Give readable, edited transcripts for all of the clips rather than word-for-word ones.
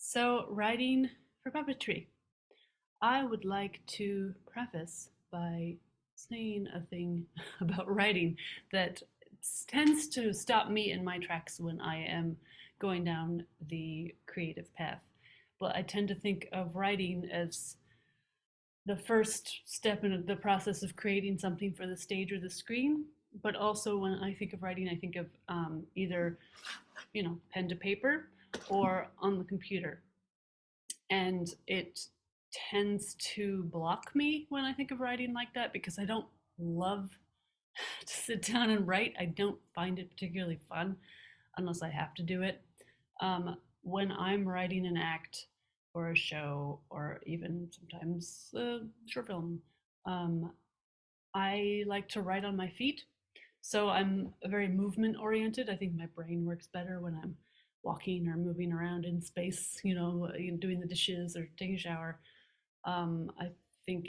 So, writing for puppetry. I would like to preface by saying a thing about writing that tends to stop me in my tracks when I am going down the creative path. But I tend to think of writing as the first step in the process of creating something for the stage or the screen. But also, when I think of writing, I think of either, pen to paper or on the computer, and it tends to block me when I think of writing like that because I don't love to sit down and write. I don't find it particularly fun unless I have to do it. When I'm writing an act or a show or even sometimes a short film, um, I like to write on my feet. So I'm very movement oriented. I think my brain works better when I'm walking or moving around in space, doing the dishes or taking a shower. I think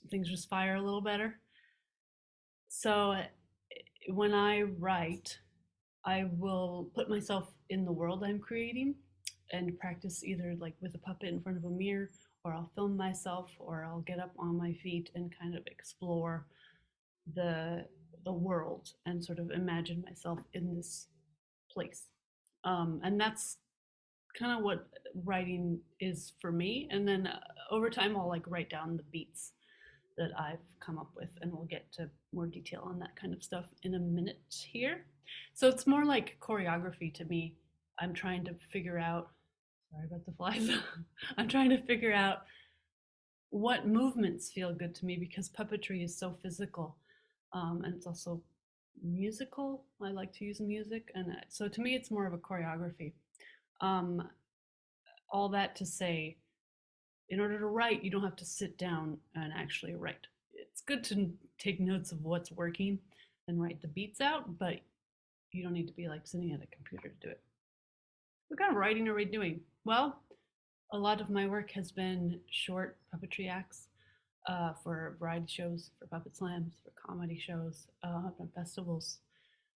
things just fire a little better. So when I write, I will put myself in the world I'm creating and practice either like with a puppet in front of a mirror, or I'll film myself, or I'll get up on my feet and kind of explore the the world and sort of imagine myself in this place. And that's kind of what writing is for me. And then over time, I'll like write down the beats that I've come up with, and we'll get to more detail on that kind of stuff in a minute here. So it's more like choreography to me. I'm trying to figure out, sorry about the flies, I'm trying to figure out what movements feel good to me because puppetry is so physical, and it's also musical. I like to use music, and so to me, it's more of a choreography. Um, all that to say, in order to write, you don't have to sit down and actually write. It's good to take notes of what's working and write the beats out, but you don't need to be like sitting at a computer to do it. What kind of writing are we doing? Well, a lot of my work has been short puppetry acts for variety shows, for puppet slams, for comedy shows, and festivals.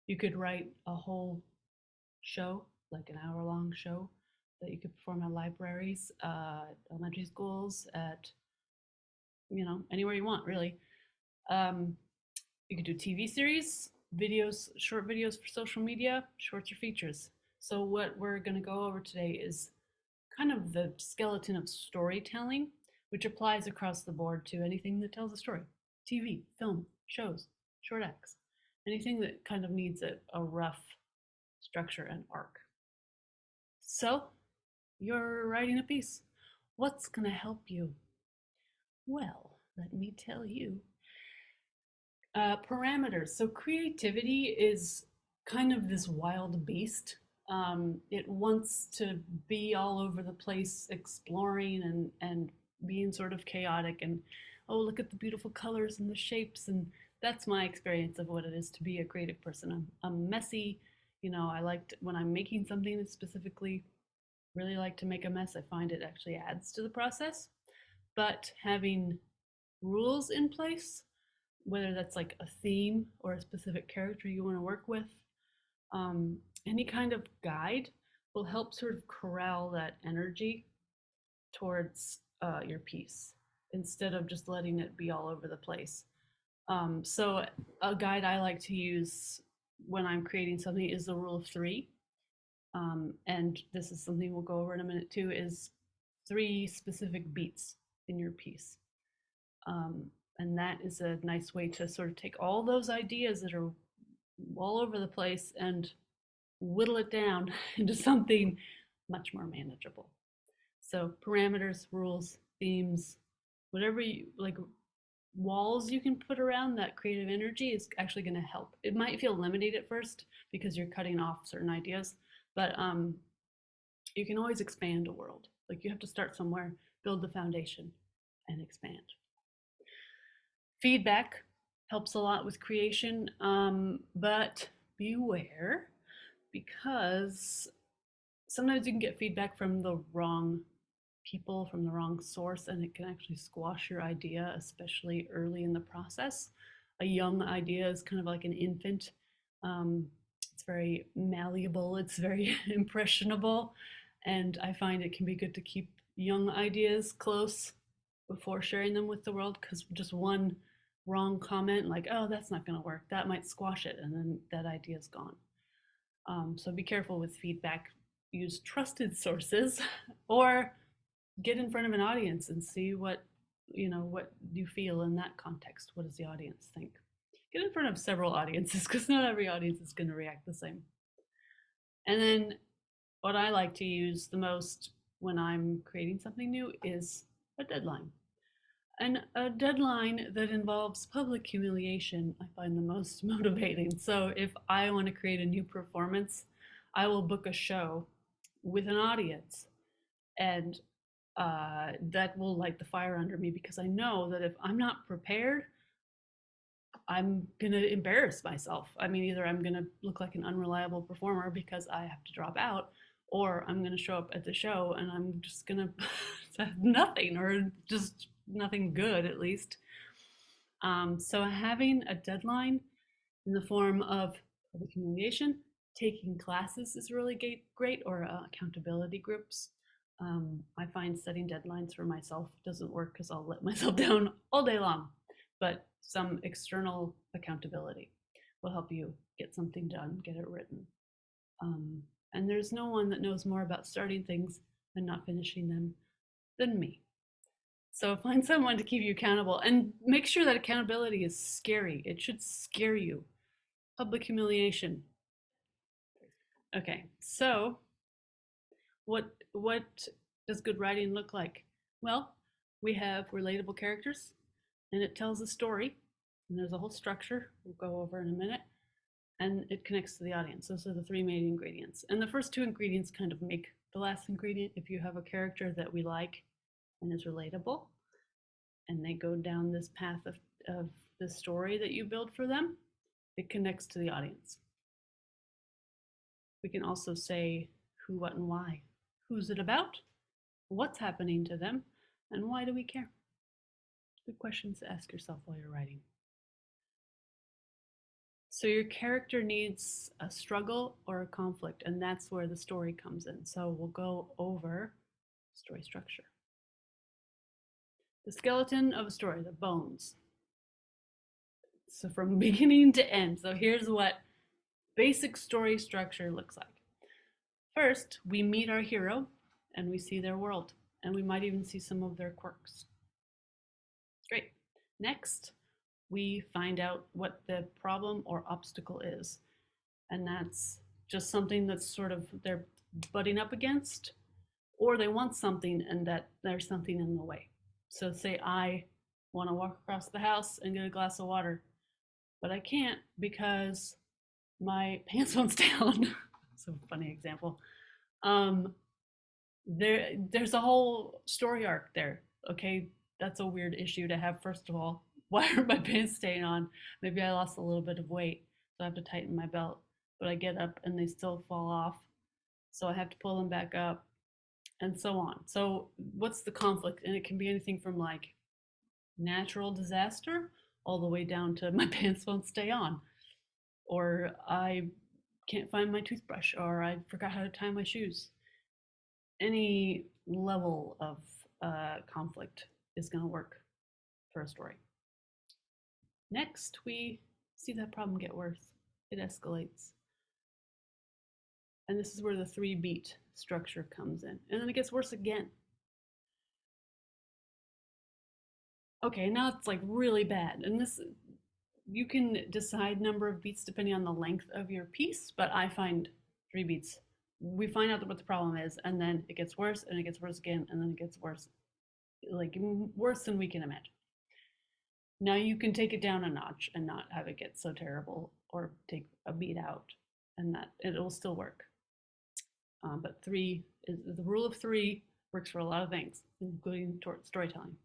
You could write a whole show, like an hour-long show, that you could perform at libraries, elementary schools, at anywhere you want, really. Um, you could do TV series, videos, short videos for social media, shorts or features. So what we're going to go over today is kind of the skeleton of storytelling, which applies across the board to anything that tells a story: TV, film, shows, short acts, anything that kind of needs a rough structure and arc. So, you're writing a piece. What's going to help you? Well, let me tell you. Parameters. So, creativity is kind of this wild beast. It wants to be all over the place, exploring and being sort of chaotic. And oh, look at the beautiful colors and the shapes. And that's my experience of what it is to be a creative person. I'm messy. I liked when I'm making something that specifically really like to make a mess. I find it actually adds to the process. But having rules in place, whether that's like a theme or a specific character you want to work with, any kind of guide will help sort of corral that energy towards your piece instead of just letting it be all over the place. So, a guide I like to use when I'm creating something is the rule of three. And this is something we'll go over in a minute too, is three specific beats in your piece. And that is a nice way to sort of take all those ideas that are all over the place and whittle it down into something much more manageable. So parameters, rules, themes, whatever you like, walls you can put around that creative energy is actually going to help. It might feel limited at first because you're cutting off certain ideas, but you can always expand a world. Like, you have to start somewhere, build the foundation, and expand. Feedback helps a lot with creation, but beware, because sometimes you can get feedback from the wrong people, from the wrong source, and it can actually squash your idea, especially early in the process. A young idea is kind of like an infant. It's very malleable, it's very impressionable, And I find it can be good to keep young ideas close before sharing them with the world, because just one wrong comment, like, oh, that's not going to work, that might squash it, and then that idea is gone. So be careful with feedback. Use trusted sources or get in front of an audience and see what you feel in that context. What does the audience think? Get in front of several audiences because not every audience is going to react the same. And then what I like to use the most when I'm creating something new is a deadline. And a deadline that involves public humiliation, I find the most motivating. So if I want to create a new performance, I will book a show with an audience, and that will light the fire under me, because I know that if I'm not prepared, I'm gonna embarrass myself. I mean, either I'm gonna look like an unreliable performer because I have to drop out, or I'm gonna show up at the show and I'm just gonna have nothing, or just nothing good at least. So having a deadline in the form of public communication, taking classes is really great, or accountability groups. I find setting deadlines for myself doesn't work because I'll let myself down all day long, but some external accountability will help you get something done, get it written. Um, and there's no one that knows more about starting things and not finishing them than me. So find someone to keep you accountable, and make sure that accountability is scary. It should scare you. Public humiliation. Okay, so what does good writing look like? Well, we have relatable characters, and it tells a story, and there's a whole structure we'll go over in a minute, and it connects to the audience. Those are the three main ingredients. And the first two ingredients kind of make the last ingredient. If you have a character that we like and is relatable, and they go down this path of the story that you build for them, it connects to the audience. We can also say who, what, and why. Who's it about? What's happening to them? And why do we care? Good questions to ask yourself while you're writing. So your character needs a struggle or a conflict, and that's where the story comes in. So we'll go over story structure. The skeleton of a story, the bones. So from beginning to end. So here's what basic story structure looks like. First, we meet our hero and we see their world, and we might even see some of their quirks. Great. Next, we find out what the problem or obstacle is, and that's just something that's sort of they're butting up against, or they want something and that there's something in the way. So say I want to walk across the house and get a glass of water, but I can't because my pants won't stay on. It's a funny example. Um, there's a whole story arc there. Okay, that's a weird issue to have. First of all, why are my pants staying on? Maybe I lost a little bit of weight, so I have to tighten my belt. But I get up and they still fall off, so I have to pull them back up, and so on. So what's the conflict? And it can be anything from like natural disaster all the way down to my pants won't stay on, or I can't find my toothbrush, or I forgot how to tie my shoes. Any level of conflict is going to work for a story. Next, we see that problem get worse. It escalates. And this is where the 3-beat structure comes in. And then it gets worse again. Okay, now it's like really bad. And this, you can decide number of beats depending on the length of your piece, but I find 3 beats. We find out what the problem is, and then it gets worse, and it gets worse again, and then it gets worse, like worse than we can imagine. Now you can take it down a notch and not have it get so terrible, or take a beat out, and that it will still work. But 3 is the rule of 3 works for a lot of things, including storytelling.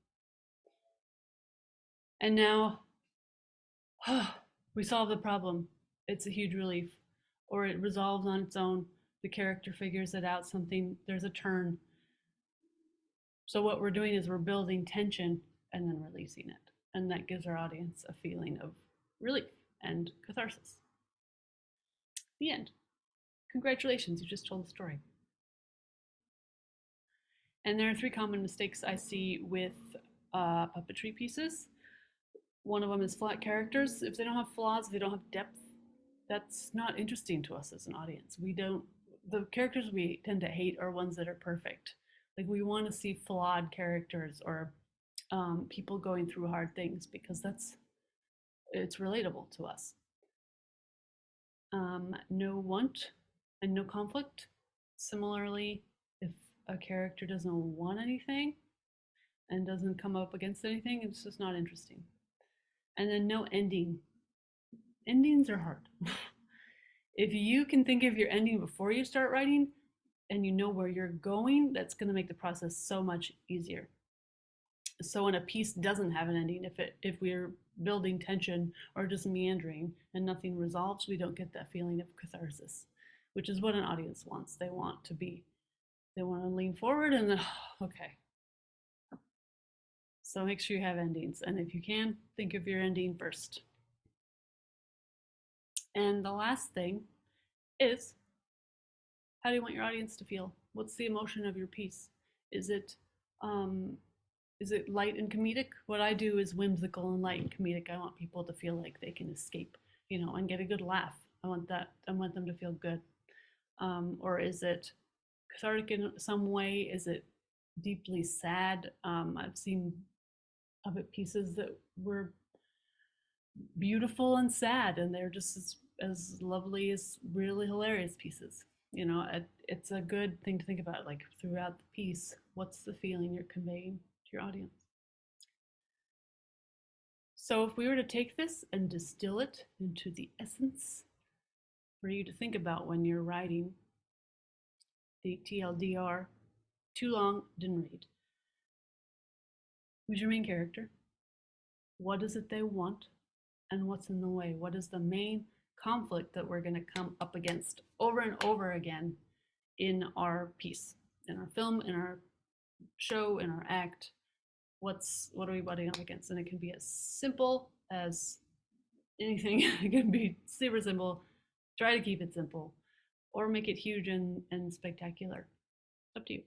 And now we solve the problem. It's a huge relief, or it resolves on its own. The character figures it out. There's a turn. So what we're doing is we're building tension and then releasing it, and that gives our audience a feeling of relief and catharsis. The end. Congratulations, you just told the story. And there are three common mistakes I see with puppetry pieces. One of them is flat characters. If they don't have flaws, if they don't have depth, that's not interesting to us as an audience. We don't, the characters we tend to hate are ones that are perfect. Like we want to see flawed characters or people going through hard things because it's relatable to us. No want and no conflict. Similarly, if a character doesn't want anything and doesn't come up against anything, it's just not interesting. And then no ending. Endings are hard. If you can think of your ending before you start writing and you know where you're going, that's going to make the process so much easier. So when a piece doesn't have an ending, if we're building tension or just meandering and nothing resolves, we don't get that feeling of catharsis, which is what an audience wants. They want to lean forward and then, okay. So make sure you have endings, and if you can, think of your ending first. And the last thing is, how do you want your audience to feel? What's the emotion of your piece? Is it um, is it light and comedic? What I do is whimsical and light and comedic. I want people to feel like they can escape, and get a good laugh. I want that. I want them to feel good. Or is it cathartic in some way? Is it deeply sad? I've seen puppet pieces that were beautiful and sad, and they're just as lovely as really hilarious pieces. It's a good thing to think about, like throughout the piece, what's the feeling you're conveying to your audience. So if we were to take this and distill it into the essence for you to think about when you're writing the TLDR, too long, didn't read. Who's your main character? What is it they want? And what's in the way? What is the main conflict that we're going to come up against over and over again in our piece, in our film, in our show, in our act? What are we butting up against? And it can be as simple as anything. It can be super simple. Try to keep it simple, or make it huge and spectacular. Up to you.